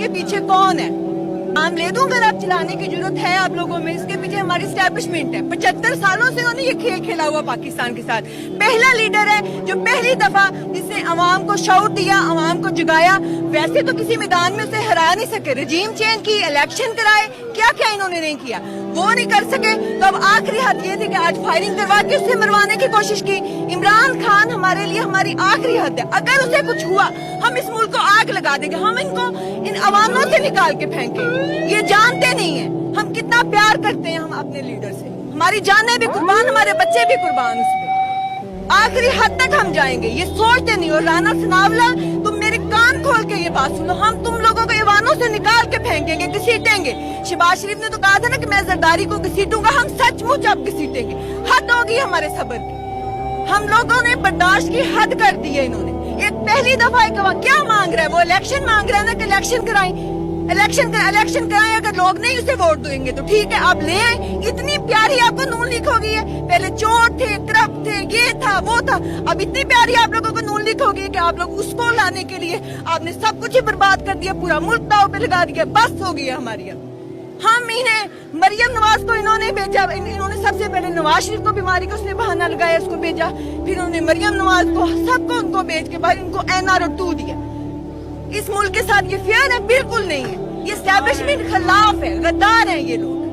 इसके पीछे कौन है? नाम ले दूं अगर आप चलाने की जरूरत है आप लोगों में, इसके पीछे हमारी स्टैब्लिशमेंट है। 75 सालों से उन्होंने ये खेल खेला हुआ पाकिस्तान के साथ। पहला लीडर है जो पहली दफा जिसने अवाम को शऊर दिया, अवाम को जगाया। वैसे तो किसी मैदान में उसे हरा नहीं सके, रजीम चेंज की, इलेक्शन कराए, क्या क्या इन्होंने नहीं किया, वो नहीं कर सके। तो अब आखिरी हद ये थी कि आज फायरिंग करवा के उससे मरवाने की कोशिश की। इमरान खान हमारे लिए हमारी आखिरी हद है। अगर उसे कुछ हुआ हम इस मुल्क को आग लगा देंगे, हम इनको इन अवामों से निकाल के फेंकेंगे। ये जानते नहीं है हम कितना प्यार करते हैं हम अपने लीडर से। हमारी जानें भी कुर्बान, हमारे बच्चे भी कुर्बान उस पे। आखिरी हद तक हम जाएंगे, ये सोचते नहीं। और राना सनावला, तुम मेरे कान खोल के ये बात सुनो, हम तुम लोगों को ईवानों से निकाल के फेंकेंगे, घसीटेंगे। शहबाज शरीफ ने तो कहा था ना कि मैं जरदारी को घसीटूंगा, हम सचमुच अब घसीटेंगे। हद होगी हमारे सब्र की, हम लोगों ने बर्दाश्त की हद कर दी है। इन्होंने एक पहली दफा क्या मांग रहा है, वो इलेक्शन मांग रहा है ना कि इलेक्शन कराएं, इलेक्शन कराएं। अगर लोग नहीं उसे वोट देंगे तो ठीक है, आप ले आए। इतनी प्यारी आपको नून लीग हो गई है। पहले चोर थे, करप्ट थे, ये था वो था, अब इतनी प्यारी आप लोगों को नून लीग हो गई है कि आप लोग उसको लाने के लिए आपने सब कुछ ही बर्बाद कर दिया, पूरा मुल्क दाव पे लगा दिया। बस हो गई है हमारी। अब हम इन्हें मरियम नवाज को इन्होंने भेजा, इन्होंने सबसे पहले नवाज शरीफ को बीमारी का उसने बहाना लगाया, उसको भेजा, फिर उन्होंने मरियम नवाज को, सबको उनको भेज के भाई उनको NRO 2 दिया। इस मुल्क के साथ ये फेयर है? बिल्कुल नहीं है। ये एस्टैब्लिशमेंट खिलाफ है, गद्दार हैं ये लोग।